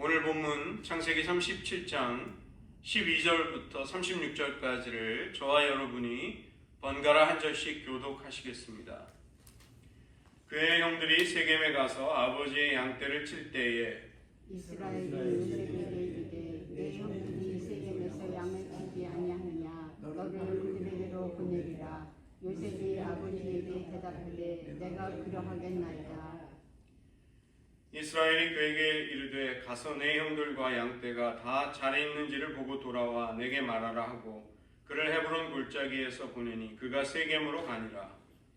오늘 본문 창세기 37장 12절부터 36절까지를 저와 여러분이 번갈아 한 절씩 교독하시겠습니다. 그의 형들이 세겜에 가서 아버지의 양떼를 칠 때에 이스라엘이 요셉에게 이르되 내 형들이 세겜에서 양을 치지 아니하느냐 너를 그들에게로 보내리라. 요셉이 아버지에게 대답하되 내가 그러하겠나이다. 이스라엘이 그에게 이르되 가서 내 형들과 양떼가 다 잘해 있는지를 보고 돌아와 내게 말하라 하고 그를 헤브론 골짜기에서 보내니 그가 세겜으로 가니라.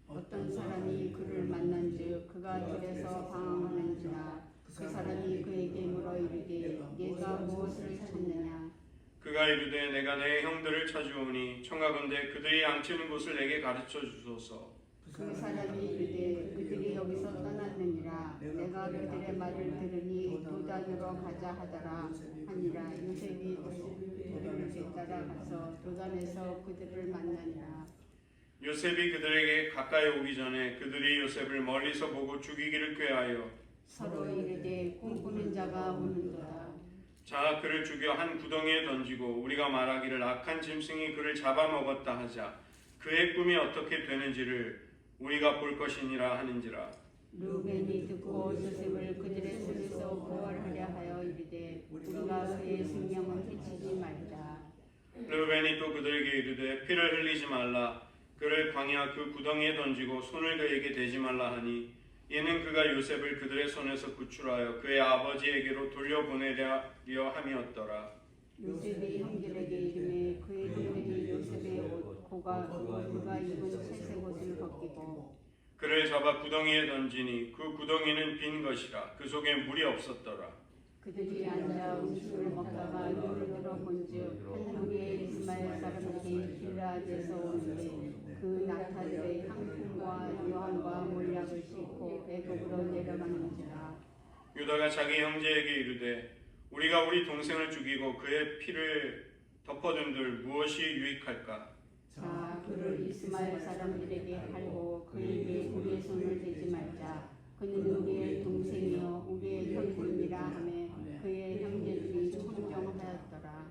어떤 사람이 그를 만난즉 그가 들에서 방황하는지라. 그 사람이 그에게 물어 이르되 네가 무엇을 찾느냐. 그가 이르되 내가 내 형들을 찾으오니 청하건대 그들이 양치는 곳을 내게 가르쳐 주소서. 그 사람이 이르되 그들이 여기서 떠났느니라. 내가 그들의 말을 들으니 도단으로 가자 하더라 하니라. 요셉이 그들을 뒤따라 가서 도단에서 그들을 만나니라. 요셉이 그들에게 가까이 오기 전에 그들이 요셉을 멀리서 보고 죽이기를 꾀하여 서로 이르되 꿈꾸는 자가 오는도다. 자 그를 죽여 한 구덩이에 던지고 우리가 말하기를 악한 짐승이 그를 잡아먹었다 하자 그의 꿈이 어떻게 되는지를 우리가 볼 것이니라 하는지라. 르우벤이 듣고 요셉을 그들의 손에서 구원하려 하여 이르되 우리가 그의 생명을 해치지 말자. 르우벤이 또 그들에게 이르되 피를 흘리지 말라. 그를 광야 그 구덩이에 던지고 손을 그에게 대지 말라 하니 이는 그가 요셉을 그들의 손에서 구출하여 그의 아버지에게로 돌려보내려 함이었더라. 요셉이 형들에게 이르매 그의 형들이 요셉의 옷 그가 입은 채색 옷을 벗기고 그를 잡아 구덩이에 던지니 그 구덩이는 빈 것이라 그 속에 물이 없었더라. 그들이 앉아 음식을 먹다가 눈을 들어 본즉 한 무리의 이스마엘 사람들이 길라앗에서 오는데 그 낙타들의 향품과 요한과 몰약을 싣고 애굽으로 내려가는지라. 유다가 자기 형제에게 이르되 우리가 우리 동생을 죽이고 그의 피를 덮어둔들 무엇이 유익할까? 자 그를 이스마엘 사람들에게 팔고 그에게 우리의 손을 대지 말자. 그는 우리의 동생이요 우리의 형제니라 하매 그의 형제들이 청정하였더라.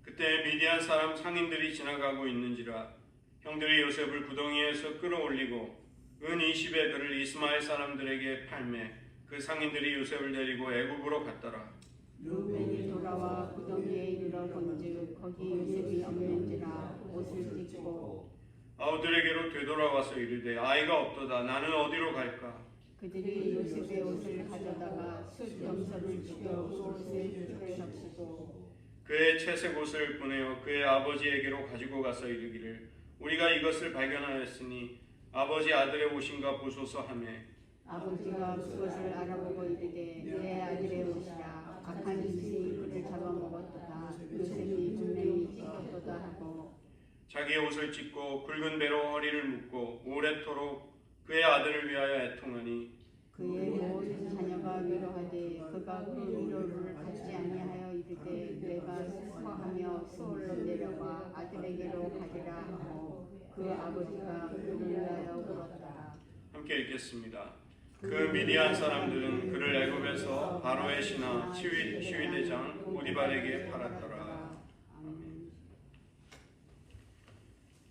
그때 미디안 사람 상인들이 지나가고 있는지라 형들이 요셉을 구덩이에서 끌어올리고 은 20에 그를 이스마엘 사람들에게 팔매 그 상인들이 요셉을 데리고 애굽으로 갔더라. 르우벤이 돌아와 구덩이에 이르러 본즉 거기 요셉이 없는지라 옷을 찢고 아우들에게로 되돌아와서 이르되 아이가 없도다. 나는 어디로 갈까? 그들이 요셉의 옷을 가져다가 숫염소를 죽여 그 옷을 뜰에 적시고 그의 채색 옷을 보내어 그의 아버지에게로 가지고 가서 이르기를 우리가 이것을 발견하였으니 아버지 아들의 옷인가 보소서 하매 아버지가 그것을 알아보고 이르되 내 아들의 옷이라. 악한 짐승이 그를 잡아먹었도다. 요셉이 분명히 찢었도다 하고 자기의 옷을 찢고 굵은 배로 허리를 묶고 오래도록 그의 아들을 위하여 애통하니 그의 모든 자녀가 위로하되 그가 그 위로를 받지 아니하여 이르되 내가 슬퍼하며 수월로 내려가 아들에게로 가리라 하고 그 아버지가 그를 위하여 울었더라. 함께 읽겠습니다. 그 미디안 사람들은 그를 애굽에서 바로의 신하 시위대장 보디발에게 팔았더라. 아멘.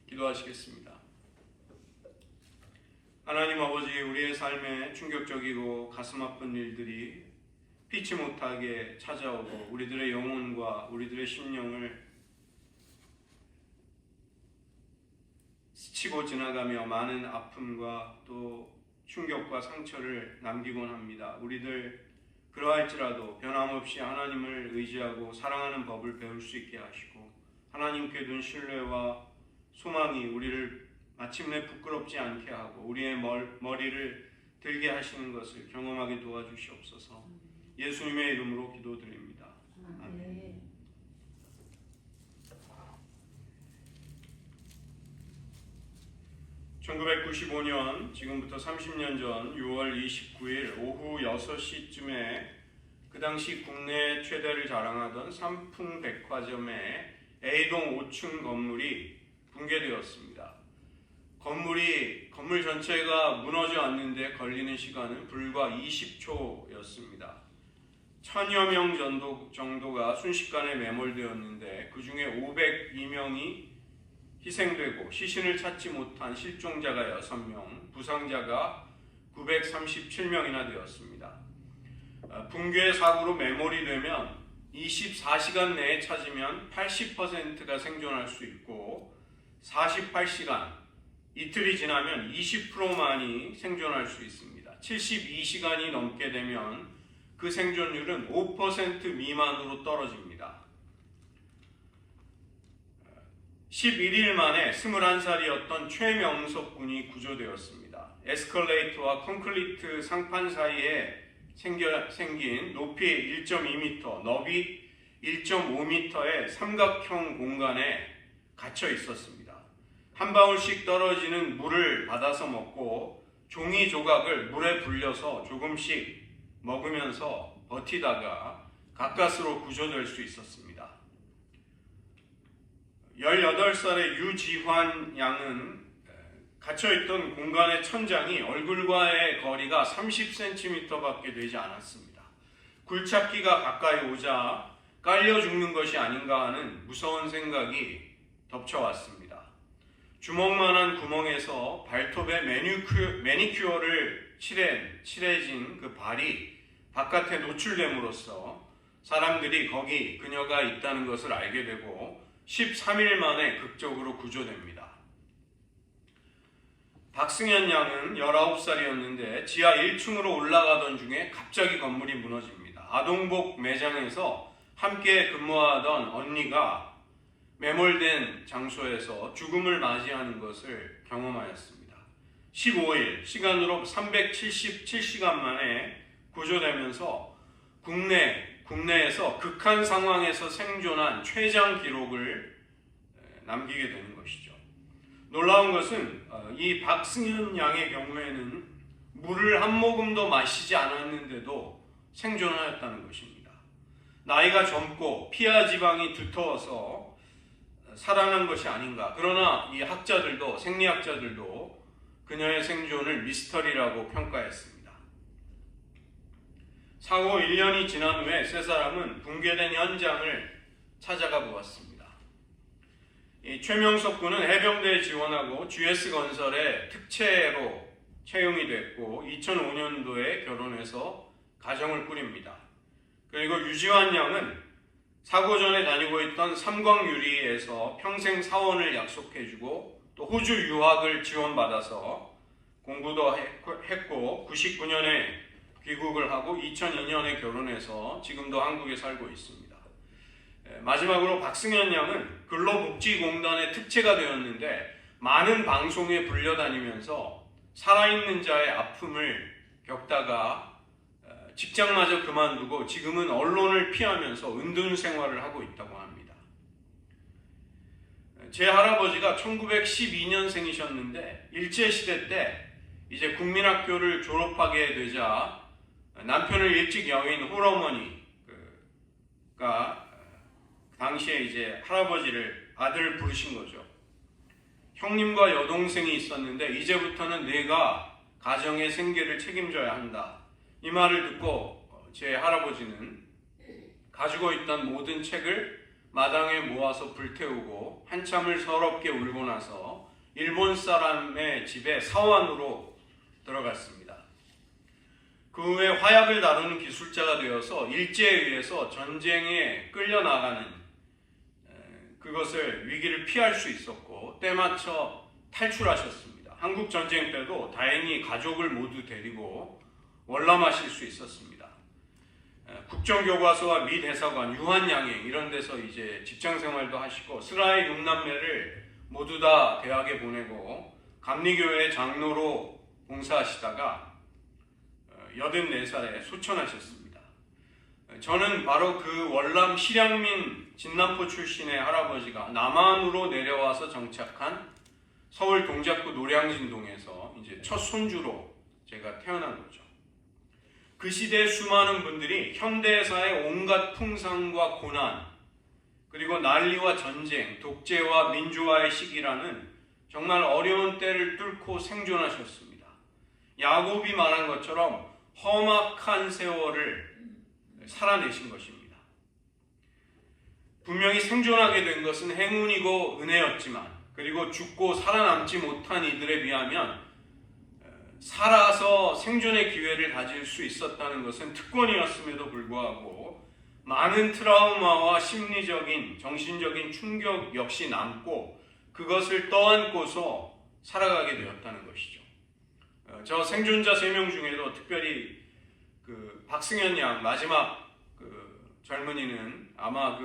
기도하시겠습니다. 하나님 아버지, 우리의 삶에 충격적이고 가슴 아픈 일들이 피치 못하게 찾아오고 우리들의 영혼과 우리들의 심령을 스치고 지나가며 많은 아픔과 또 충격과 상처를 남기곤 합니다. 우리들 그러할지라도 변함없이 하나님을 의지하고 사랑하는 법을 배울 수 있게 하시고 하나님께 둔 신뢰와 소망이 우리를 마침내 부끄럽지 않게 하고 우리의 머리를 들게 하시는 것을 경험하게 도와주시옵소서. 예수님의 이름으로 기도드립니다. 아멘. 1995년 지금부터 30년 전 6월 29일 오후 6시쯤에 그 당시 국내 최대를 자랑하던 삼풍백화점의 A동 5층 건물이 붕괴되었습니다. 건물 전체가 무너져 왔는데 걸리는 시간은 불과 20초였습니다. 1000여 명 정도가 순식간에 매몰되었는데 그 중에 502명이 희생되고 시신을 찾지 못한 실종자가 6명, 부상자가 937명이나 되었습니다. 붕괴 사고로 매몰이 되면 24시간 내에 찾으면 80%가 생존할 수 있고 48시간, 이틀이 지나면 20%만이 생존할 수 있습니다. 72시간이 넘게 되면 그 생존율은 5% 미만으로 떨어집니다. 11일 만에 21살이었던 최명석 군이 구조되었습니다. 에스컬레이터와 콘크리트 상판 사이에 생긴 높이 1.2m, 너비 1.5m의 삼각형 공간에 갇혀 있었습니다. 한 방울씩 떨어지는 물을 받아서 먹고 종이 조각을 물에 불려서 조금씩 먹으면서 버티다가 가까스로 구조될 수 있었습니다. 18살의 유지환 양은 갇혀있던 공간의 천장이 얼굴과의 거리가 30cm밖에 되지 않았습니다. 굴착기가 가까이 오자 깔려 죽는 것이 아닌가 하는 무서운 생각이 덮쳐왔습니다. 주먹만한 구멍에서 발톱에 매니큐어를 칠해진 그 발이 바깥에 노출됨으로써 사람들이 거기 그녀가 있다는 것을 알게 되고 13일 만에 극적으로 구조됩니다. 박승현 양은 19살이었는데 지하 1층으로 올라가던 중에 갑자기 건물이 무너집니다. 아동복 매장에서 함께 근무하던 언니가 매몰된 장소에서 죽음을 맞이하는 것을 경험하였습니다. 15일, 시간으로 377시간 만에 구조되면서 국내에서 극한 상황에서 생존한 최장 기록을 남기게 되는 것이죠. 놀라운 것은 이 박승현 양의 경우에는 물을 한 모금도 마시지 않았는데도 생존하였다는 것입니다. 나이가 젊고 피하 지방이 두터워서 살아난 것이 아닌가. 그러나 이 생리학자들도 그녀의 생존을 미스터리라고 평가했습니다. 사고 1년이 지난 후에 세 사람은 붕괴된 현장을 찾아가 보았습니다. 이 최명석 군은 해병대에 지원하고 GS건설의 특채로 채용이 됐고 2005년도에 결혼해서 가정을 꾸립니다. 그리고 유지환 양은 사고 전에 다니고 있던 삼광유리에서 평생 사원을 약속해주고 또 호주 유학을 지원받아서 공부도 했고 99년에 귀국을 하고 2002년에 결혼해서 지금도 한국에 살고 있습니다. 마지막으로 박승현 양은 근로복지공단의 특채가 되었는데 많은 방송에 불려다니면서 살아있는 자의 아픔을 겪다가 직장마저 그만두고 지금은 언론을 피하면서 은둔 생활을 하고 있다고 합니다. 제 할아버지가 1912년생이셨는데 일제시대 때 이제 국민학교를 졸업하게 되자 남편을 일찍 여인 홀어머니가 당시에 이제 할아버지를 아들 부르신 거죠. 형님과 여동생이 있었는데 이제부터는 내가 가정의 생계를 책임져야 한다. 이 말을 듣고 제 할아버지는 가지고 있던 모든 책을 마당에 모아서 불태우고 한참을 서럽게 울고 나서 일본 사람의 집에 사원으로 들어갔습니다. 그 후에 화약을 다루는 기술자가 되어서 일제에 의해서 전쟁에 끌려나가는 그것을 위기를 피할 수 있었고 때맞춰 탈출하셨습니다. 한국 전쟁 때도 다행히 가족을 모두 데리고 월남하실 수 있었습니다. 국정교과서와 미 대사관, 유한양행 이런 데서 이제 직장 생활도 하시고 스라의 6남매를 모두 다 대학에 보내고 감리교회 장로로 봉사하시다가 84살에 소천하셨습니다. 저는 바로 그 월남 실향민 진남포 출신의 할아버지가 남한으로 내려와서 정착한 서울 동작구 노량진동에서 이제 첫 손주로 제가 태어난 거죠. 그 시대의 수많은 분들이 현대사의 온갖 풍상과 고난, 그리고 난리와 전쟁, 독재와 민주화의 시기라는 정말 어려운 때를 뚫고 생존하셨습니다. 야곱이 말한 것처럼 험악한 세월을 살아내신 것입니다. 분명히 생존하게 된 것은 행운이고 은혜였지만, 그리고 죽고 살아남지 못한 이들에 비하면 살아서 생존의 기회를 가질 수 있었다는 것은 특권이었음에도 불구하고 많은 트라우마와 심리적인, 정신적인 충격 역시 남고 그것을 떠안고서 살아가게 되었다는 것이죠. 저 생존자 3명 중에도 특별히 박승현 양 마지막 젊은이는 아마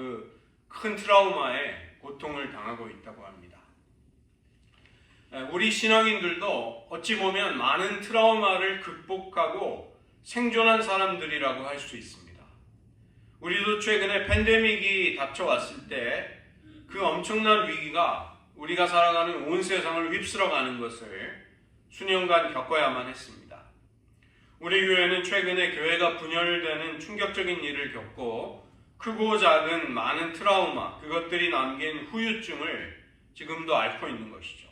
큰 트라우마에 고통을 당하고 있다고 합니다. 우리 신앙인들도 어찌 보면 많은 트라우마를 극복하고 생존한 사람들이라고 할 수 있습니다. 우리도 최근에 팬데믹이 닥쳐왔을 때 그 엄청난 위기가 우리가 살아가는 온 세상을 휩쓸어가는 것을 수년간 겪어야만 했습니다. 우리 교회는 최근에 교회가 분열되는 충격적인 일을 겪고 크고 작은 많은 트라우마, 그것들이 남긴 후유증을 지금도 앓고 있는 것이죠.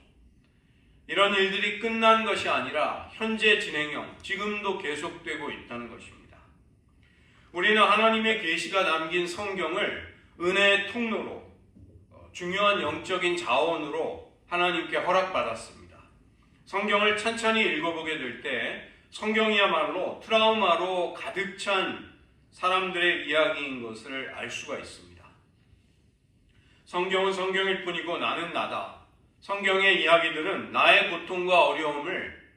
이런 일들이 끝난 것이 아니라 현재 진행형, 지금도 계속되고 있다는 것입니다. 우리는 하나님의 계시가 남긴 성경을 은혜의 통로로, 중요한 영적인 자원으로 하나님께 허락받았습니다. 성경을 천천히 읽어보게 될 때 성경이야말로 트라우마로 가득 찬 사람들의 이야기인 것을 알 수가 있습니다. 성경은 성경일 뿐이고 나는 나다. 성경의 이야기들은 나의 고통과 어려움을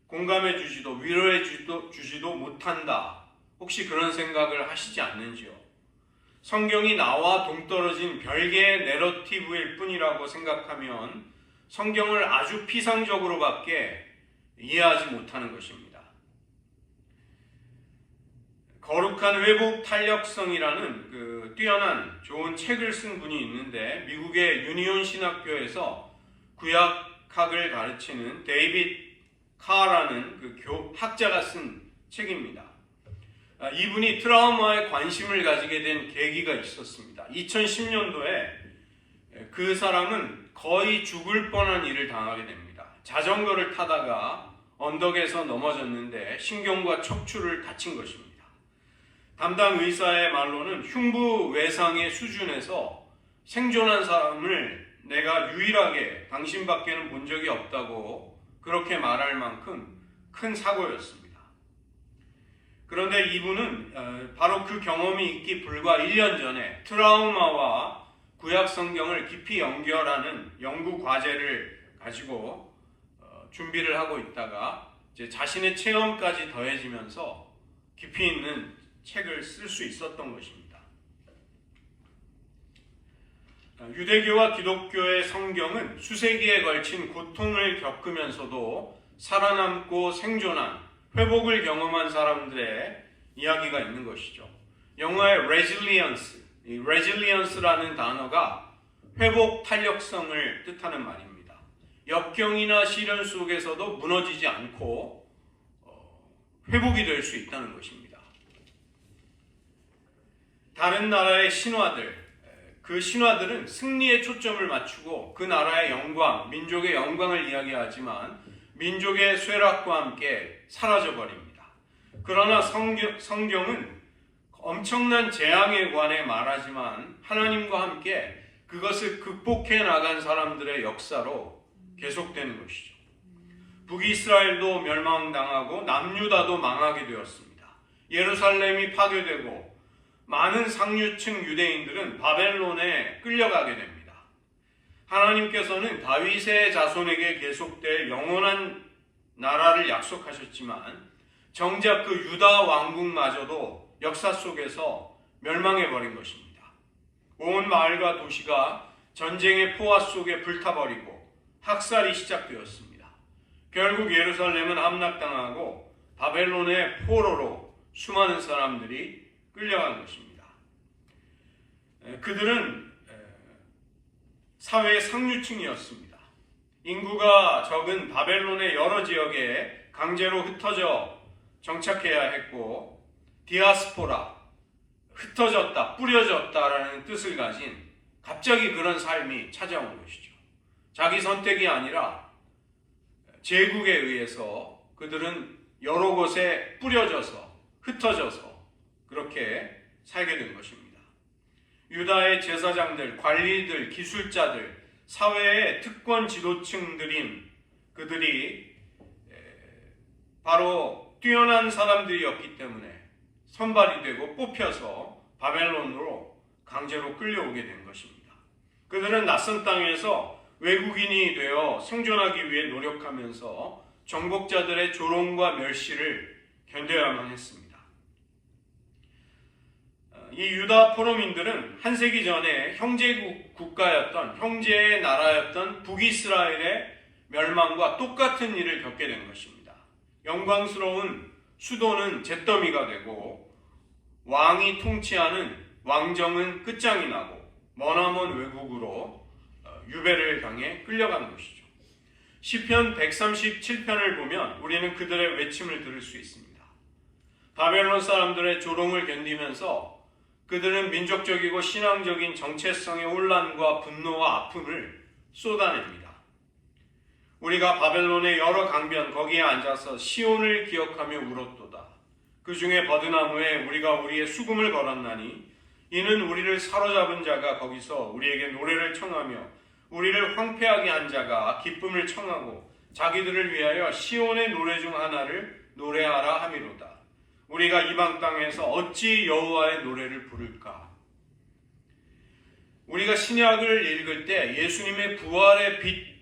공감해 주지도 위로해 주지도 못한다. 혹시 그런 생각을 하시지 않는지요? 성경이 나와 동떨어진 별개의 내러티브일 뿐이라고 생각하면 성경을 아주 피상적으로밖에 이해하지 못하는 것입니다. 거룩한 회복 탄력성이라는 뛰어난 좋은 책을 쓴 분이 있는데 미국의 유니온 신학교에서 구약학을 가르치는 데이빗 카라는 학자가 쓴 책입니다. 이분이 트라우마에 관심을 가지게 된 계기가 있었습니다. 2010년도에 그 사람은 거의 죽을 뻔한 일을 당하게 됩니다. 자전거를 타다가 언덕에서 넘어졌는데 신경과 척추를 다친 것입니다. 담당 의사의 말로는 흉부외상의 수준에서 생존한 사람을 내가 유일하게 당신밖에는 본 적이 없다고 그렇게 말할 만큼 큰 사고였습니다. 그런데 이분은 바로 그 경험이 있기 불과 1년 전에 트라우마와 구약 성경을 깊이 연결하는 연구 과제를 가지고 준비를 하고 있다가 이제 자신의 체험까지 더해지면서 깊이 있는 책을 쓸 수 있었던 것입니다. 유대교와 기독교의 성경은 수세기에 걸친 고통을 겪으면서도 살아남고 생존한 회복을 경험한 사람들의 이야기가 있는 것이죠. 영어의 resilience, 이 resilience라는 단어가 회복 탄력성을 뜻하는 말입니다. 역경이나 시련 속에서도 무너지지 않고 회복이 될 수 있다는 것입니다. 다른 나라의 신화들, 그 신화들은 승리에 초점을 맞추고 그 나라의 영광, 민족의 영광을 이야기하지만 민족의 쇠락과 함께 사라져버립니다. 그러나 성경은 엄청난 재앙에 관해 말하지만 하나님과 함께 그것을 극복해 나간 사람들의 역사로 계속되는 것이죠. 북이스라엘도 멸망당하고 남유다도 망하게 되었습니다. 예루살렘이 파괴되고 많은 상류층 유대인들은 바벨론에 끌려가게 됩니다. 하나님께서는 다윗의 자손에게 계속될 영원한 나라를 약속하셨지만 정작 그 유다 왕국마저도 역사 속에서 멸망해버린 것입니다. 온 마을과 도시가 전쟁의 포화 속에 불타버리고 학살이 시작되었습니다. 결국 예루살렘은 함락당하고 바벨론의 포로로 수많은 사람들이 끌려간 것입니다. 그들은 사회의 상류층이었습니다. 인구가 적은 바벨론의 여러 지역에 강제로 흩어져 정착해야 했고 디아스포라, 흩어졌다, 뿌려졌다라는 뜻을 가진 갑자기 그런 삶이 찾아온 것이죠. 자기 선택이 아니라 제국에 의해서 그들은 여러 곳에 뿌려져서 흩어져서 그렇게 살게 된 것입니다. 유다의 제사장들, 관리들, 기술자들, 사회의 특권 지도층들인 그들이 바로 뛰어난 사람들이었기 때문에 선발이 되고 뽑혀서 바벨론으로 강제로 끌려오게 된 것입니다. 그들은 낯선 땅에서 외국인이 되어 생존하기 위해 노력하면서 정복자들의 조롱과 멸시를 견뎌야만 했습니다. 이 유다 포로민들은 한 세기 전에 형제 국가였던, 형제의 나라였던 북이스라엘의 멸망과 똑같은 일을 겪게 된 것입니다. 영광스러운 수도는 잿더미가 되고 왕이 통치하는 왕정은 끝장이 나고 머나먼 외국으로 유배를 당해 끌려가는 것이죠. 시편 137편을 보면 우리는 그들의 외침을 들을 수 있습니다. 바벨론 사람들의 조롱을 견디면서 그들은 민족적이고 신앙적인 정체성의 혼란과 분노와 아픔을 쏟아냅니다. 우리가 바벨론의 여러 강변 거기에 앉아서 시온을 기억하며 울었도다. 그 중에 버드나무에 우리가 우리의 수금을 걸었나니 이는 우리를 사로잡은 자가 거기서 우리에게 노래를 청하며 우리를 황폐하게 한 자가 기쁨을 청하고 자기들을 위하여 시온의 노래 중 하나를 노래하라 함이로다. 우리가 이방 땅에서 어찌 여호와의 노래를 부를까? 우리가 신약을 읽을 때 예수님의 부활의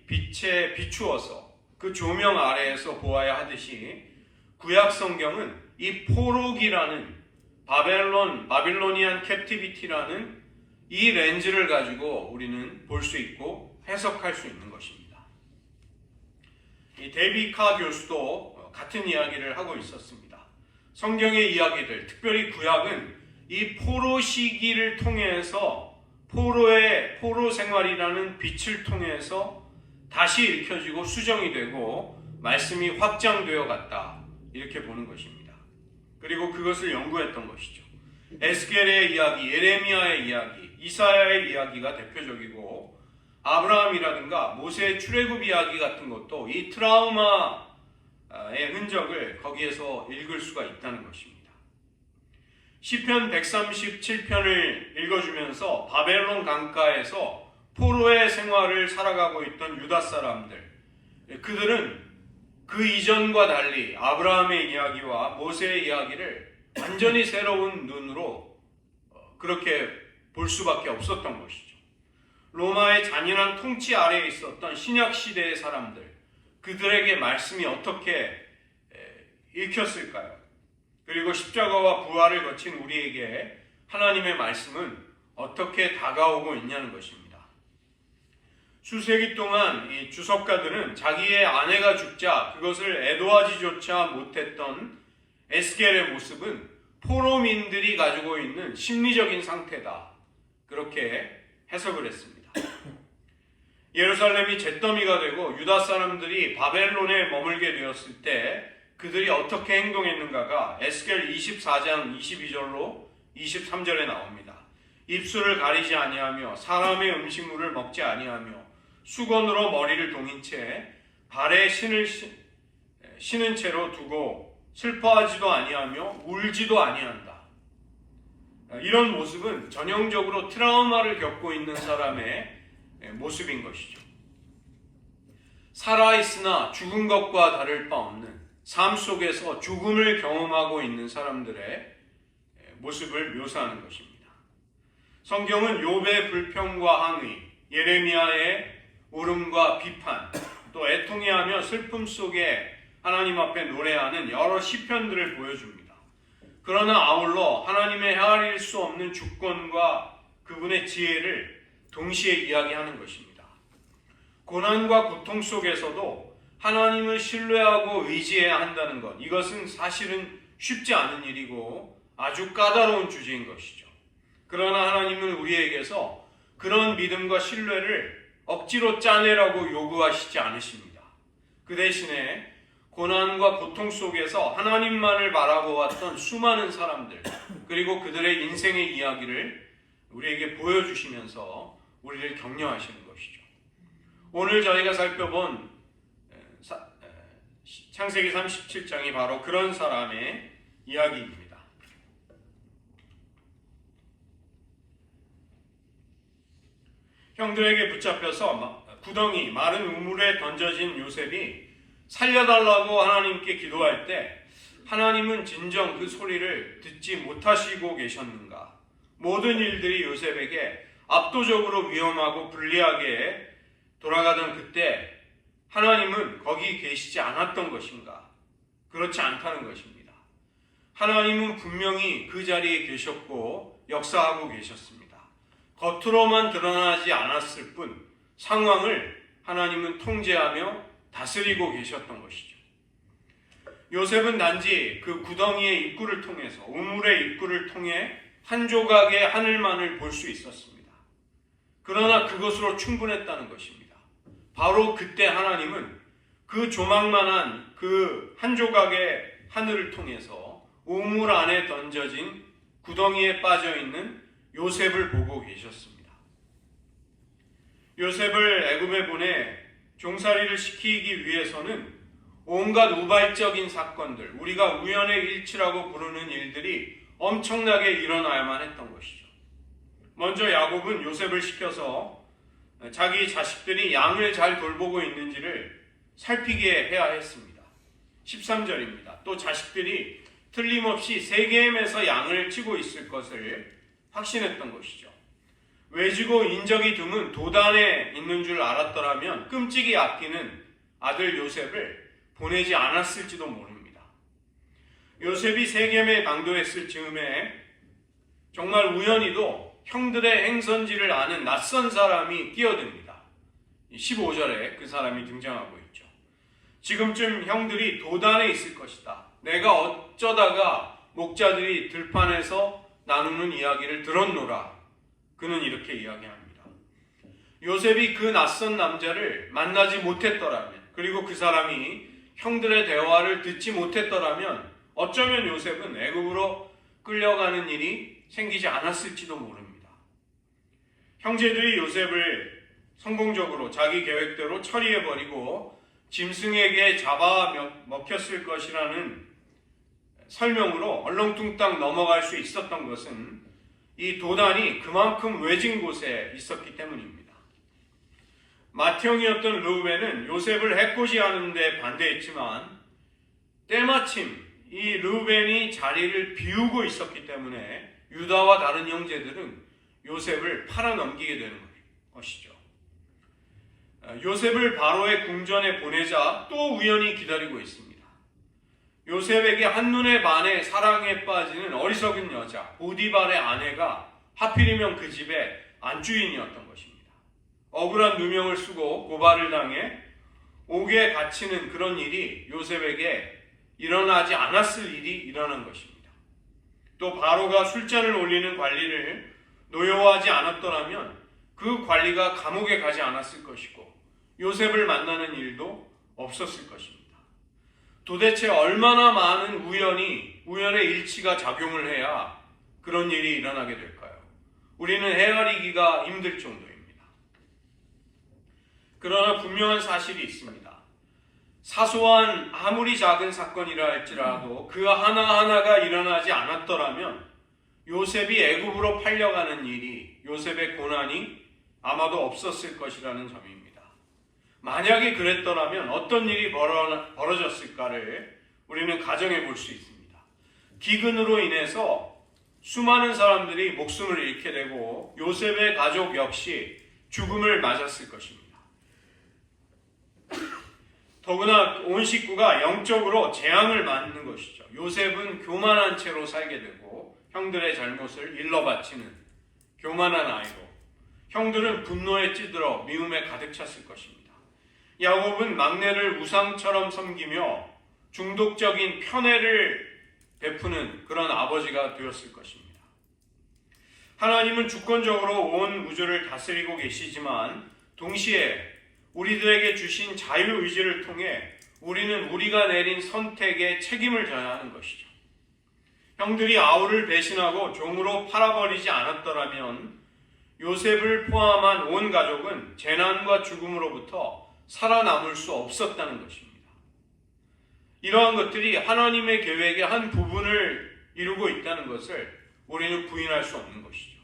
빛에 비추어서 그 조명 아래에서 보아야 하듯이 구약 성경은 이 포로기라는 바빌로니안 캡티비티라는 이 렌즈를 가지고 우리는 볼 수 있고 해석할 수 있는 것입니다. 이 데이비 카 교수도 같은 이야기를 하고 있었습니다. 성경의 이야기들, 특별히 구약은 이 포로 시기를 통해서 포로 생활이라는 빛을 통해서 다시 읽혀지고 수정이 되고 말씀이 확장되어 갔다, 이렇게 보는 것입니다. 그리고 그것을 연구했던 것이죠. 에스겔의 이야기, 예레미야의 이야기, 이사야의 이야기가 대표적이고 아브라함이라든가 모세의 출애굽 이야기 같은 것도 이 트라우마의 흔적을 거기에서 읽을 수가 있다는 것입니다. 시편 137편을 읽어주면서 바벨론 강가에서 포로의 생활을 살아가고 있던 유다 사람들, 그들은 그 이전과 달리 아브라함의 이야기와 모세의 이야기를 완전히 새로운 눈으로 그렇게 볼 수밖에 없었던 것이죠. 로마의 잔인한 통치 아래에 있었던 신약 시대의 사람들, 그들에게 말씀이 어떻게 읽혔을까요? 그리고 십자가와 부활을 거친 우리에게 하나님의 말씀은 어떻게 다가오고 있냐는 것입니다. 수세기 동안 이 주석가들은 자기의 아내가 죽자 그것을 애도하지조차 못했던 에스겔의 모습은 포로민들이 가지고 있는 심리적인 상태다, 그렇게 해석을 했습니다. 예루살렘이 잿더미가 되고 유다 사람들이 바벨론에 머물게 되었을 때 그들이 어떻게 행동했는가가 에스겔 24장 22절로 23절에 나옵니다. 입술을 가리지 아니하며 사람의 음식물을 먹지 아니하며 수건으로 머리를 동인 채 발에 신은 채로 두고 슬퍼하지도 아니하며 울지도 아니한다. 이런 모습은 전형적으로 트라우마를 겪고 있는 사람의 모습인 것이죠. 살아있으나 죽은 것과 다를 바 없는 삶 속에서 죽음을 경험하고 있는 사람들의 모습을 묘사하는 것입니다. 성경은 욥의 불평과 항의, 예레미야의 울음과 비판, 또 애통해하며 슬픔 속에 하나님 앞에 노래하는 여러 시편들을 보여줍니다. 그러나 아울러 하나님의 헤아릴 수 없는 주권과 그분의 지혜를 동시에 이야기하는 것입니다. 고난과 고통 속에서도 하나님을 신뢰하고 의지해야 한다는 것, 이것은 사실은 쉽지 않은 일이고 아주 까다로운 주제인 것이죠. 그러나 하나님은 우리에게서 그런 믿음과 신뢰를 억지로 짜내라고 요구하시지 않으십니다. 그 대신에 고난과 고통 속에서 하나님만을 바라보았던 수많은 사람들, 그리고 그들의 인생의 이야기를 우리에게 보여주시면서 우리를 격려하시는 것이죠. 오늘 저희가 살펴본 창세기 37장이 바로 그런 사람의 이야기입니다. 형들에게 붙잡혀서 구덩이 마른 우물에 던져진 요셉이 살려달라고 하나님께 기도할 때 하나님은 진정 그 소리를 듣지 못하시고 계셨는가? 모든 일들이 요셉에게 압도적으로 위험하고 불리하게 돌아가던 그때 하나님은 거기 계시지 않았던 것인가? 그렇지 않다는 것입니다. 하나님은 분명히 그 자리에 계셨고 역사하고 계셨습니다. 겉으로만 드러나지 않았을 뿐 상황을 하나님은 통제하며 다스리고 계셨던 것이죠. 요셉은 단지 그 구덩이의 입구를 통해서, 우물의 입구를 통해 한 조각의 하늘만을 볼 수 있었습니다. 그러나 그것으로 충분했다는 것입니다. 바로 그때 하나님은 그 조망만한 그 한 조각의 하늘을 통해서 우물 안에 던져진 구덩이에 빠져있는 요셉을 보고 계셨습니다. 요셉을 애굽에 보내 종살이를 시키기 위해서는 온갖 우발적인 사건들, 우리가 우연의 일치라고 부르는 일들이 엄청나게 일어나야만 했던 것이죠. 먼저 야곱은 요셉을 시켜서 자기 자식들이 양을 잘 돌보고 있는지를 살피게 해야 했습니다. 13절입니다. 또 자식들이 틀림없이 세겜에서 양을 치고 있을 것을 확신했던 것이죠. 외지고 인적이 드문 도단에 있는 줄 알았더라면 끔찍이 아끼는 아들 요셉을 보내지 않았을지도 모릅니다. 요셉이 세겜에 강도했을 즈음에 정말 우연히도 형들의 행선지를 아는 낯선 사람이 끼어듭니다. 15절에 그 사람이 등장하고 있죠. 지금쯤 형들이 도단에 있을 것이다. 내가 어쩌다가 목자들이 들판에서 나누는 이야기를 들었노라. 그는 이렇게 이야기합니다. 요셉이 그 낯선 남자를 만나지 못했더라면, 그리고 그 사람이 형들의 대화를 듣지 못했더라면 어쩌면 요셉은 애굽으로 끌려가는 일이 생기지 않았을지도 모릅니다. 형제들이 요셉을 성공적으로 자기 계획대로 처리해버리고 짐승에게 잡아 먹혔을 것이라는 설명으로 얼렁뚱땅 넘어갈 수 있었던 것은 이 도단이 그만큼 외진 곳에 있었기 때문입니다. 맏형이었던 르우벤은 요셉을 해코지하는 데 반대했지만 때마침 이 르우벤이 자리를 비우고 있었기 때문에 유다와 다른 형제들은 요셉을 팔아넘기게 되는 것이죠. 요셉을 바로의 궁전에 보내자 또 우연히 기다리고 있습니다. 요셉에게 한눈에 반해 사랑에 빠지는 어리석은 여자 보디발의 아내가 하필이면 그 집의 안주인이었던 것입니다. 억울한 누명을 쓰고 고발을 당해 옥에 갇히는 그런 일이 요셉에게 일어나지 않았을 일이 일어난 것입니다. 또 바로가 술잔을 올리는 관리를 노여워하지 않았더라면 그 관리가 감옥에 가지 않았을 것이고 요셉을 만나는 일도 없었을 것입니다. 도대체 얼마나 많은 우연의 일치가 작용을 해야 그런 일이 일어나게 될까요? 우리는 헤아리기가 힘들 정도입니다. 그러나 분명한 사실이 있습니다. 사소한 아무리 작은 사건이라 할지라도 그 하나하나가 일어나지 않았더라면 요셉이 애굽으로 팔려가는 일이, 요셉의 고난이 아마도 없었을 것이라는 점입니다. 만약에 그랬더라면 어떤 일이 벌어졌을까를 우리는 가정해 볼 수 있습니다. 기근으로 인해서 수많은 사람들이 목숨을 잃게 되고 요셉의 가족 역시 죽음을 맞았을 것입니다. 더구나 온 식구가 영적으로 재앙을 맞는 것이죠. 요셉은 교만한 채로 살게 되고 형들의 잘못을 일러바치는 교만한 아이로, 형들은 분노에 찌들어 미움에 가득 찼을 것입니다. 야곱은 막내를 우상처럼 섬기며 중독적인 편애를 베푸는 그런 아버지가 되었을 것입니다. 하나님은 주권적으로 온 우주를 다스리고 계시지만 동시에 우리들에게 주신 자유의지를 통해 우리는 우리가 내린 선택에 책임을 져야 하는 것이죠. 형들이 아우를 배신하고 종으로 팔아버리지 않았더라면 요셉을 포함한 온 가족은 재난과 죽음으로부터 살아남을 수 없었다는 것입니다. 이러한 것들이 하나님의 계획의 한 부분을 이루고 있다는 것을 우리는 부인할 수 없는 것이죠.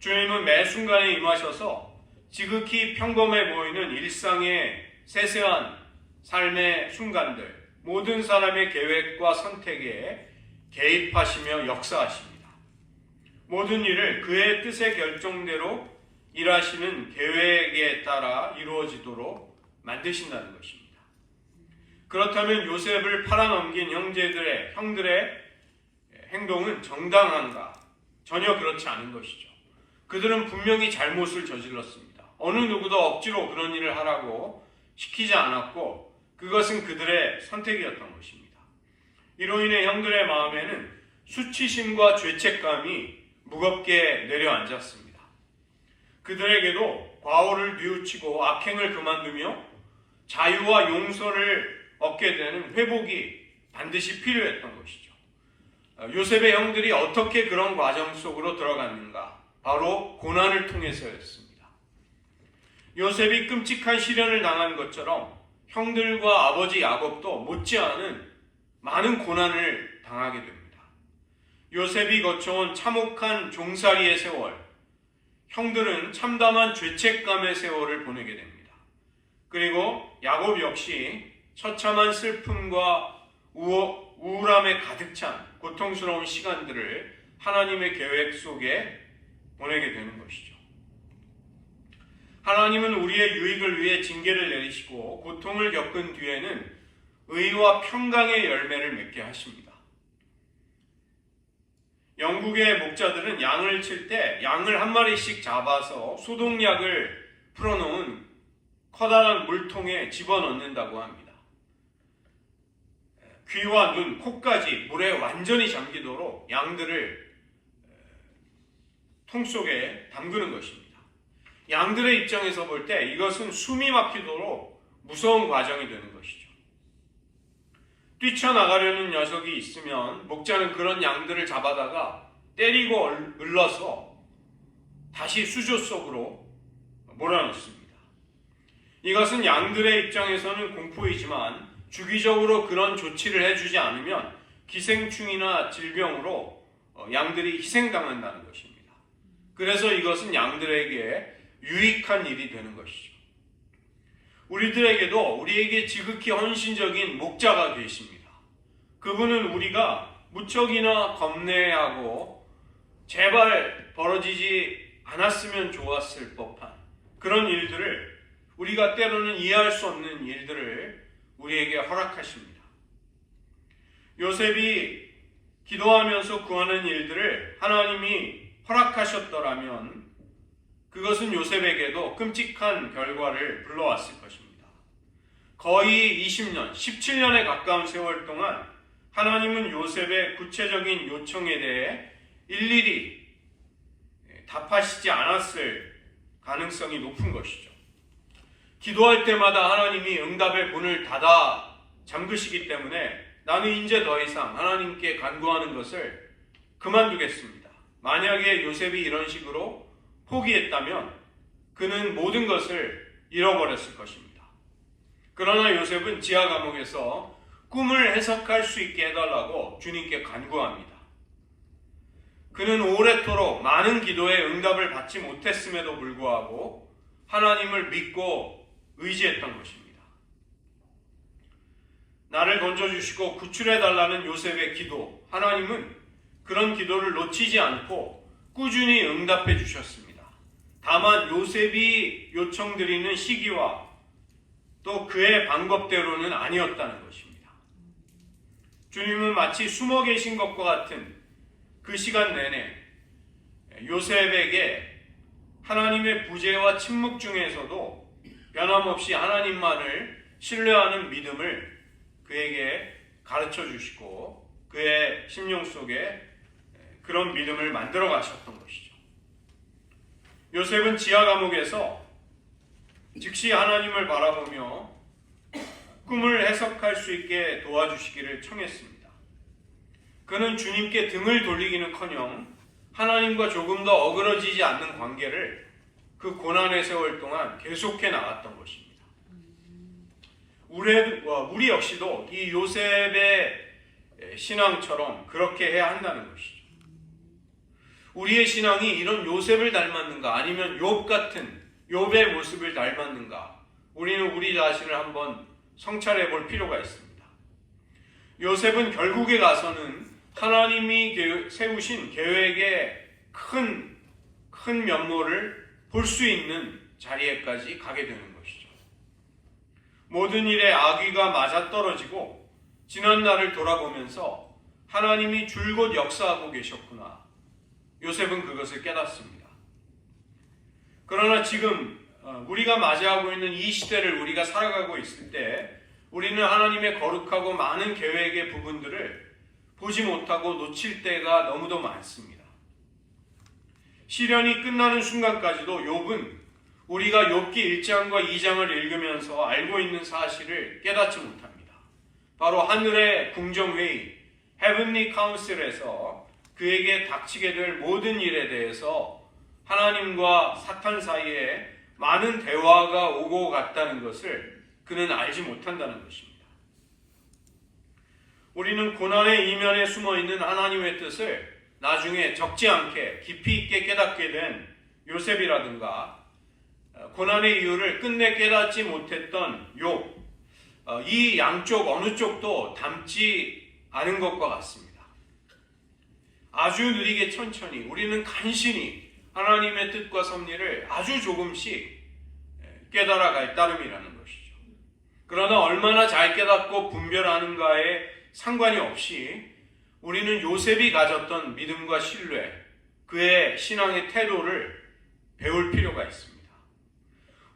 주님은 매 순간에 임하셔서 지극히 평범해 보이는 일상의 세세한 삶의 순간들, 모든 사람의 계획과 선택에 개입하시며 역사하십니다. 모든 일을 그의 뜻의 결정대로 일하시는 계획에 따라 이루어지도록 만드신다는 것입니다. 그렇다면 요셉을 팔아넘긴 형들의 행동은 정당한가? 전혀 그렇지 않은 것이죠. 그들은 분명히 잘못을 저질렀습니다. 어느 누구도 억지로 그런 일을 하라고 시키지 않았고 그것은 그들의 선택이었던 것입니다. 이로 인해 형들의 마음에는 수치심과 죄책감이 무겁게 내려앉았습니다. 그들에게도 과오를 뉘우치고 악행을 그만두며 자유와 용서를 얻게 되는 회복이 반드시 필요했던 것이죠. 요셉의 형들이 어떻게 그런 과정 속으로 들어갔는가? 바로 고난을 통해서였습니다. 요셉이 끔찍한 시련을 당한 것처럼 형들과 아버지 야곱도 못지않은 많은 고난을 당하게 됩니다. 요셉이 거쳐온 참혹한 종살이의 세월, 형들은 참담한 죄책감의 세월을 보내게 됩니다. 그리고 야곱 역시 처참한 슬픔과 우울함에 가득 찬 고통스러운 시간들을 하나님의 계획 속에 보내게 되는 것이죠. 하나님은 우리의 유익을 위해 징계를 내리시고 고통을 겪은 뒤에는 의와 평강의 열매를 맺게 하십니다. 영국의 목자들은 양을 칠 때 양을 한 마리씩 잡아서 소독약을 풀어놓은 커다란 물통에 집어넣는다고 합니다. 귀와 눈, 코까지 물에 완전히 잠기도록 양들을 통 속에 담그는 것입니다. 양들의 입장에서 볼 때 이것은 숨이 막히도록 무서운 과정이 되는 것이죠. 뛰쳐나가려는 녀석이 있으면 목자는 그런 양들을 잡아다가 때리고 을러서 다시 수조 속으로 몰아넣습니다. 이것은 양들의 입장에서는 공포이지만 주기적으로 그런 조치를 해주지 않으면 기생충이나 질병으로 양들이 희생당한다는 것입니다. 그래서 이것은 양들에게 유익한 일이 되는 것이죠. 우리들에게도 우리에게 지극히 헌신적인 목자가 계십니다. 그분은 우리가 무척이나 겁내하고 제발 벌어지지 않았으면 좋았을 법한 그런 일들을, 우리가 때로는 이해할 수 없는 일들을 우리에게 허락하십니다. 요셉이 기도하면서 구하는 일들을 하나님이 허락하셨더라면 그것은 요셉에게도 끔찍한 결과를 불러왔을 것입니다. 거의 20년, 17년에 가까운 세월 동안 하나님은 요셉의 구체적인 요청에 대해 일일이 답하시지 않았을 가능성이 높은 것이죠. 기도할 때마다 하나님이 응답의 문을 닫아 잠그시기 때문에 나는 이제 더 이상 하나님께 간구하는 것을 그만두겠습니다. 만약에 요셉이 이런 식으로 포기했다면 그는 모든 것을 잃어버렸을 것입니다. 그러나 요셉은 지하 감옥에서 꿈을 해석할 수 있게 해달라고 주님께 간구합니다. 그는 오래도록 많은 기도에 응답을 받지 못했음에도 불구하고 하나님을 믿고 의지했던 것입니다. 나를 건져주시고 구출해달라는 요셉의 기도, 하나님은 그런 기도를 놓치지 않고 꾸준히 응답해 주셨습니다. 다만 요셉이 요청드리는 시기와 또 그의 방법대로는 아니었다는 것입니다. 주님은 마치 숨어 계신 것과 같은 그 시간 내내 요셉에게 하나님의 부재와 침묵 중에서도 변함없이 하나님만을 신뢰하는 믿음을 그에게 가르쳐 주시고 그의 심령 속에 그런 믿음을 만들어 가셨던 것이죠. 요셉은 지하 감옥에서 즉시 하나님을 바라보며 꿈을 해석할 수 있게 도와주시기를 청했습니다. 그는 주님께 등을 돌리기는커녕 하나님과 조금 더 어그러지지 않는 관계를 그 고난의 세월 동안 계속해 나갔던 것입니다. 우리 역시도 이 요셉의 신앙처럼 그렇게 해야 한다는 것이죠. 우리의 신앙이 이런 요셉을 닮았는가, 아니면 욥 같은 욥의 모습을 닮았는가, 우리는 우리 자신을 한번 성찰해 볼 필요가 있습니다. 요셉은 결국에 가서는 하나님이 세우신 계획의 큰 면모를 볼 수 있는 자리에까지 가게 되는 것이죠. 모든 일에 악의가 맞아떨어지고 지난 날을 돌아보면서 하나님이 줄곧 역사하고 계셨구나, 요셉은 그것을 깨닫습니다. 그러나 지금 우리가 맞이하고 있는 이 시대를 우리가 살아가고 있을 때 우리는 하나님의 거룩하고 많은 계획의 부분들을 보지 못하고 놓칠 때가 너무도 많습니다. 시련이 끝나는 순간까지도 욥은 우리가 욥기 1장과 2장을 읽으면서 알고 있는 사실을 깨닫지 못합니다. 바로 하늘의 궁정회의, Heavenly Council에서 그에게 닥치게 될 모든 일에 대해서 하나님과 사탄 사이에 많은 대화가 오고 갔다는 것을 그는 알지 못한다는 것입니다. 우리는 고난의 이면에 숨어있는 하나님의 뜻을 나중에 적지 않게 깊이 있게 깨닫게 된 요셉이라든가, 고난의 이유를 끝내 깨닫지 못했던 욥, 이 양쪽 어느 쪽도 닮지 않은 것과 같습니다. 아주 느리게 천천히 우리는 간신히 하나님의 뜻과 섭리를 아주 조금씩 깨달아갈 따름이라는 것이죠. 그러나 얼마나 잘 깨닫고 분별하는가에 상관이 없이 우리는 요셉이 가졌던 믿음과 신뢰, 그의 신앙의 태도를 배울 필요가 있습니다.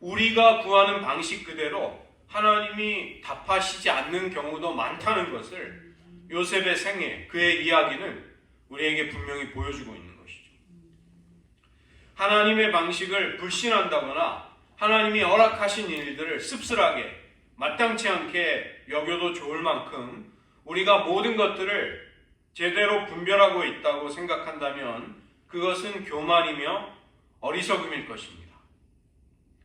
우리가 구하는 방식 그대로 하나님이 답하시지 않는 경우도 많다는 것을 요셉의 생애, 그의 이야기는 우리에게 분명히 보여주고 있는 것이죠. 하나님의 방식을 불신한다거나 하나님이 허락하신 일들을 씁쓸하게 마땅치 않게 여겨도 좋을 만큼 우리가 모든 것들을 제대로 분별하고 있다고 생각한다면 그것은 교만이며 어리석음일 것입니다.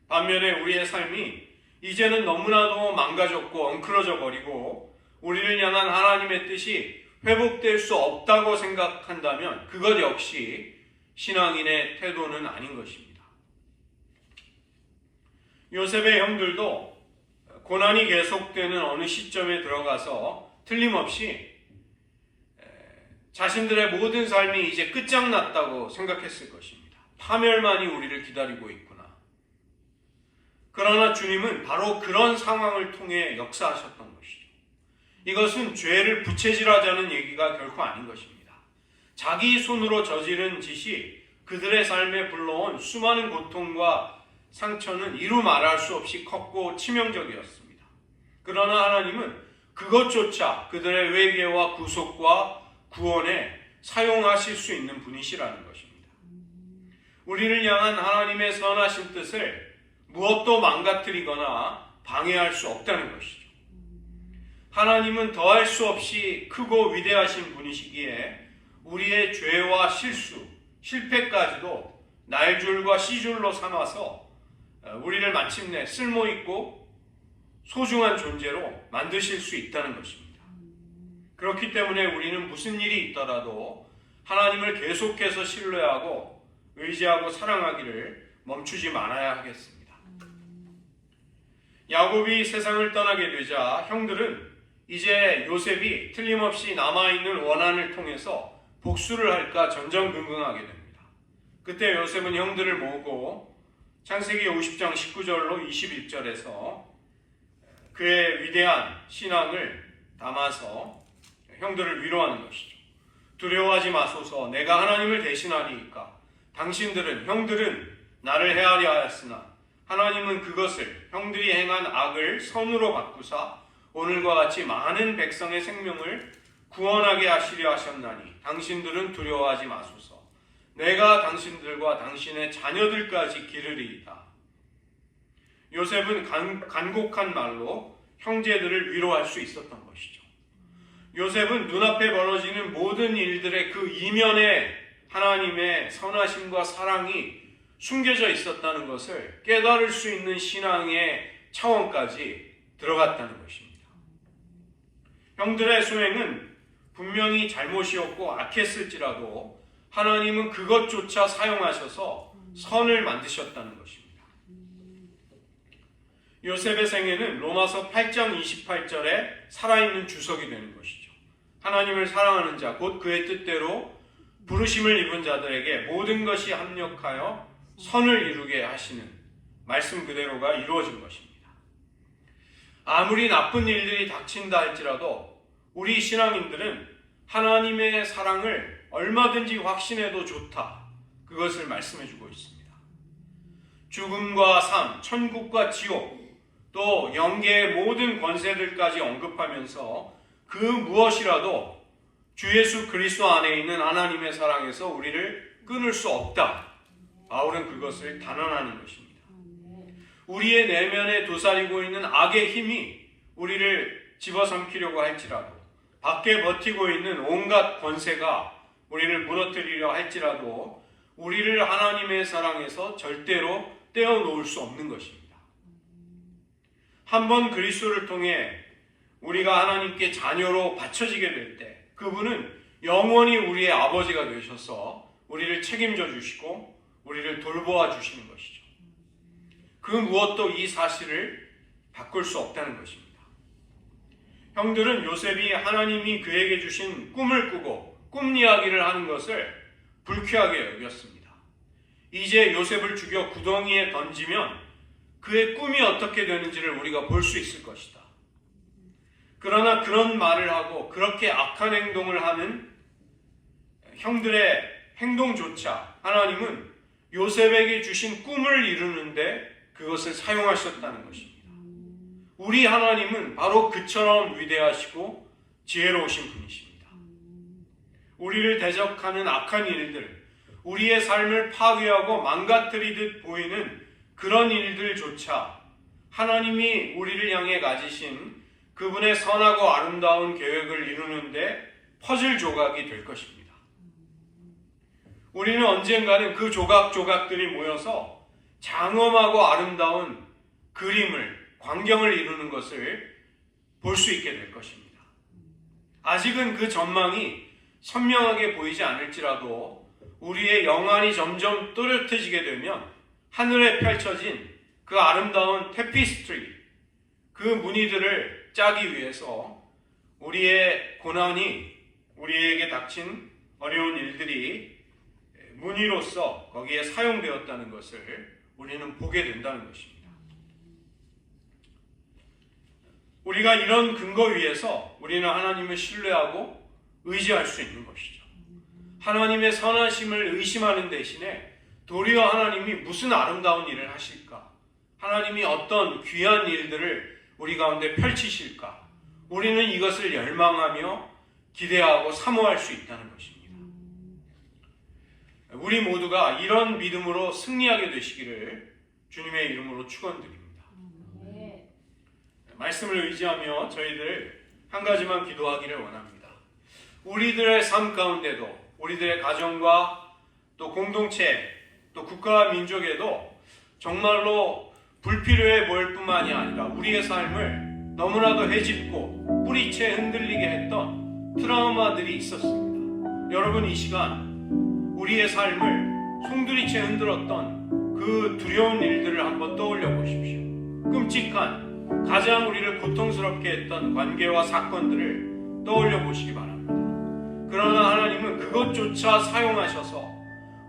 반면에 우리의 삶이 이제는 너무나도 망가졌고 엉클어져 버리고 우리를 향한 하나님의 뜻이 회복될 수 없다고 생각한다면 그것 역시 신앙인의 태도는 아닌 것입니다. 요셉의 형들도 고난이 계속되는 어느 시점에 들어가서 틀림없이 자신들의 모든 삶이 이제 끝장났다고 생각했을 것입니다. 파멸만이 우리를 기다리고 있구나. 그러나 주님은 바로 그런 상황을 통해 역사하셨던 것이죠. 이것은 죄를 부채질하자는 얘기가 결코 아닌 것입니다. 자기 손으로 저지른 짓이 그들의 삶에 불러온 수많은 고통과 상처는 이루 말할 수 없이 컸고 치명적이었습니다. 그러나 하나님은 그것조차 그들의 회개와 구속과 구원에 사용하실 수 있는 분이시라는 것입니다. 우리를 향한 하나님의 선하신 뜻을 무엇도 망가뜨리거나 방해할 수 없다는 것이죠. 하나님은 더할 수 없이 크고 위대하신 분이시기에 우리의 죄와 실수, 실패까지도 날줄과 시줄로 삼아서 우리를 마침내 쓸모있고 소중한 존재로 만드실 수 있다는 것입니다. 그렇기 때문에 우리는 무슨 일이 있더라도 하나님을 계속해서 신뢰하고 의지하고 사랑하기를 멈추지 말아야 하겠습니다. 야곱이 세상을 떠나게 되자 형들은 이제 요셉이 틀림없이 남아있는 원한을 통해서 복수를 할까 전전긍긍하게 됩니다. 그때 요셉은 형들을 모으고 창세기 50장 19절로 21절에서 그의 위대한 신앙을 담아서 형들을 위로하는 것이죠. 두려워하지 마소서, 내가 하나님을 대신하리이까. 형들은 나를 헤아려 하였으나 하나님은 그것을 형들이 행한 악을 선으로 바꾸사 오늘과 같이 많은 백성의 생명을 구원하게 하시려 하셨나니 당신들은 두려워하지 마소서. 내가 당신들과 당신의 자녀들까지 기르리이다. 요셉은 간곡한 말로 형제들을 위로할 수 있었던 것이죠. 요셉은 눈앞에 벌어지는 모든 일들의 그 이면에 하나님의 선하심과 사랑이 숨겨져 있었다는 것을 깨달을 수 있는 신앙의 차원까지 들어갔다는 것입니다. 형들의 소행은 분명히 잘못이었고 악했을지라도 하나님은 그것조차 사용하셔서 선을 만드셨다는 것입니다. 요셉의 생애는 로마서 8장 28절에 살아있는 주석이 되는 것이죠. 하나님을 사랑하는 자, 곧 그의 뜻대로 부르심을 입은 자들에게 모든 것이 합력하여 선을 이루게 하시는 말씀 그대로가 이루어진 것입니다. 아무리 나쁜 일들이 닥친다 할지라도 우리 신앙인들은 하나님의 사랑을 얼마든지 확신해도 좋다. 그것을 말씀해주고 있습니다. 죽음과 삶, 천국과 지옥, 또 영계의 모든 권세들까지 언급하면서 그 무엇이라도 주 예수 그리스도 안에 있는 하나님의 사랑에서 우리를 끊을 수 없다. 바울은 그것을 단언하는 것입니다. 우리의 내면에 도사리고 있는 악의 힘이 우리를 집어삼키려고 할지라도, 밖에 버티고 있는 온갖 권세가 우리를 무너뜨리려 할지라도 우리를 하나님의 사랑에서 절대로 떼어놓을 수 없는 것입니다. 한번 그리스도를 통해 우리가 하나님께 자녀로 바쳐지게 될 때 그분은 영원히 우리의 아버지가 되셔서 우리를 책임져 주시고 우리를 돌보아 주시는 것이죠. 그 무엇도 이 사실을 바꿀 수 없다는 것입니다. 형들은 요셉이 하나님이 그에게 주신 꿈을 꾸고 꿈 이야기를 하는 것을 불쾌하게 여겼습니다. 이제 요셉을 죽여 구덩이에 던지면 그의 꿈이 어떻게 되는지를 우리가 볼 수 있을 것이다. 그러나 그런 말을 하고 그렇게 악한 행동을 하는 형들의 행동조차 하나님은 요셉에게 주신 꿈을 이루는데 그것을 사용하셨다는 것입니다. 우리 하나님은 바로 그처럼 위대하시고 지혜로우신 분이십니다. 우리를 대적하는 악한 일들, 우리의 삶을 파괴하고 망가뜨리듯 보이는 그런 일들조차 하나님이 우리를 향해 가지신 그분의 선하고 아름다운 계획을 이루는데 퍼즐 조각이 될 것입니다. 우리는 언젠가는 그 조각조각들이 모여서 장엄하고 아름다운 그림을, 광경을 이루는 것을 볼 수 있게 될 것입니다. 아직은 그 전망이 선명하게 보이지 않을지라도 우리의 영안이 점점 또렷해지게 되면 하늘에 펼쳐진 그 아름다운 테피스트리, 그 무늬들을 짜기 위해서 우리의 고난이, 우리에게 닥친 어려운 일들이 무늬로서 거기에 사용되었다는 것을 우리는 보게 된다는 것입니다. 우리가 이런 근거 위에서 우리는 하나님을 신뢰하고 의지할 수 있는 것이죠. 하나님의 선하심을 의심하는 대신에 도리어 하나님이 무슨 아름다운 일을 하실까? 하나님이 어떤 귀한 일들을 우리 가운데 펼치실까? 우리는 이것을 열망하며 기대하고 사모할 수 있다는 것입니다. 우리 모두가 이런 믿음으로 승리하게 되시기를 주님의 이름으로 축원드립니다. 말씀을 의지하며 저희들 한 가지만 기도하기를 원합니다. 우리들의 삶 가운데도 우리들의 가정과 또 공동체 또 국가와 민족에도 정말로 불필요해 보일 뿐만이 아니라 우리의 삶을 너무나도 헤집고 뿌리채 흔들리게 했던 트라우마들이 있었습니다. 여러분, 이 시간 우리의 삶을 송두리째 흔들었던 그 두려운 일들을 한번 떠올려 보십시오. 끔찍한, 가장 우리를 고통스럽게 했던 관계와 사건들을 떠올려 보시기 바랍니다. 그러나 하나님은 그것조차 사용하셔서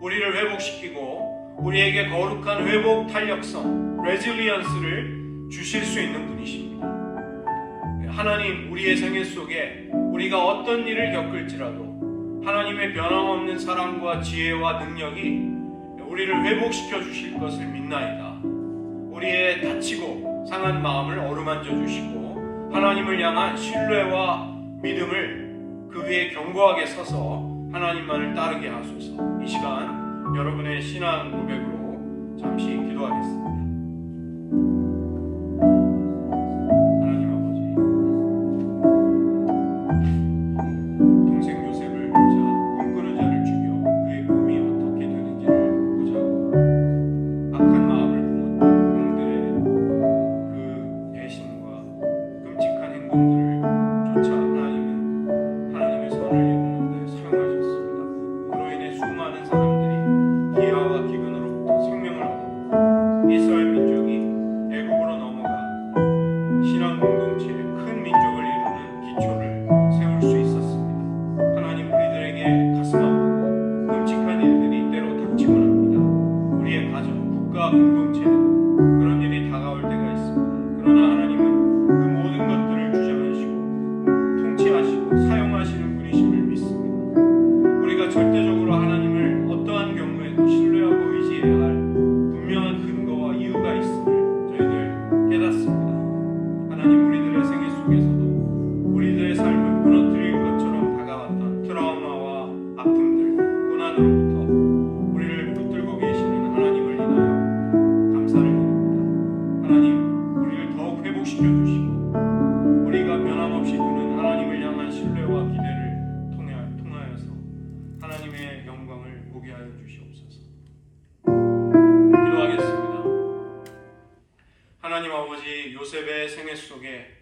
우리를 회복시키고 우리에게 거룩한 회복 탄력성, 레질리언스를 주실 수 있는 분이십니다. 하나님, 우리의 생애 속에 우리가 어떤 일을 겪을지라도 하나님의 변함없는 사랑과 지혜와 능력이 우리를 회복시켜 주실 것을 믿나이다. 우리의 다치고 상한 마음을 어루만져 주시고 하나님을 향한 신뢰와 믿음을 그 위에 견고하게 서서 하나님만을 따르게 하소서. 이 시간 여러분의 신앙 고백으로 잠시 기도하겠습니다. 하나님 아버지, 동생 요셉을 보자 꿈꾸는 자를 죽여 그의 꿈이 어떻게 되는지를 보자고 악한 마음을 품었던 형들의 그 배신과 끔찍한 행동들을 쫓아 하나님은 하나님의 선을 이루는데 사용하셨습니다. 그로 인해 수많은 요셉의 생애 속에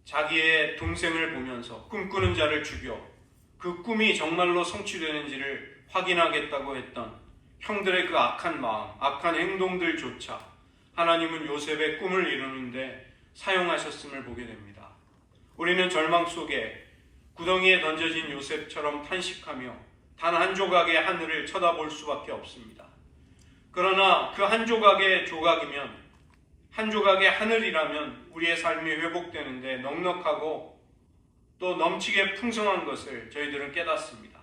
자기의 동생을 보면서 꿈꾸는 자를 죽여 그 꿈이 정말로 성취되는지를 확인하겠다고 했던 형들의 그 악한 마음, 악한 행동들조차 하나님은 요셉의 꿈을 이루는데 사용하셨음을 보게 됩니다. 우리는 절망 속에 구덩이에 던져진 요셉처럼 탄식하며 단 한 조각의 하늘을 쳐다볼 수밖에 없습니다. 그러나 그 한 조각의 조각이면, 한 조각의 하늘이라면 우리의 삶이 회복되는데 넉넉하고 또 넘치게 풍성한 것을 저희들은 깨닫습니다.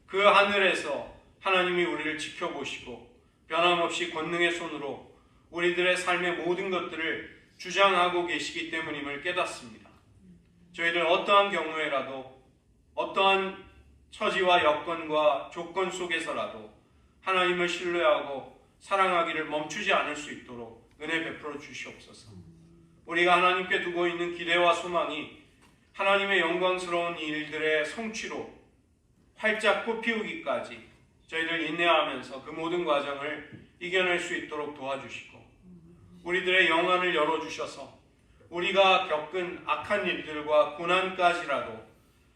그 하늘에서 하나님이 우리를 지켜보시고 변함없이 권능의 손으로 우리들의 삶의 모든 것들을 주장하고 계시기 때문임을 깨닫습니다. 저희들 어떠한 경우에라도 어떠한 처지와 여건과 조건 속에서라도 하나님을 신뢰하고 사랑하기를 멈추지 않을 수 있도록 은혜 베풀어 주시옵소서. 우리가 하나님께 두고 있는 기대와 소망이 하나님의 영광스러운 일들의 성취로 활짝 꽃피우기까지 저희들 인내하면서 그 모든 과정을 이겨낼 수 있도록 도와주시고 우리들의 영안을 열어주셔서 우리가 겪은 악한 일들과 고난까지라도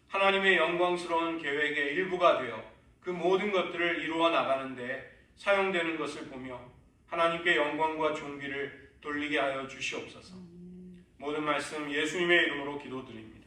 하나님의 영광스러운 계획의 일부가 되어 그 모든 것들을 이루어 나가는데 사용되는 것을 보며 하나님께 영광과 존귀를 돌리게 하여 주시옵소서. 모든 말씀 예수님의 이름으로 기도드립니다.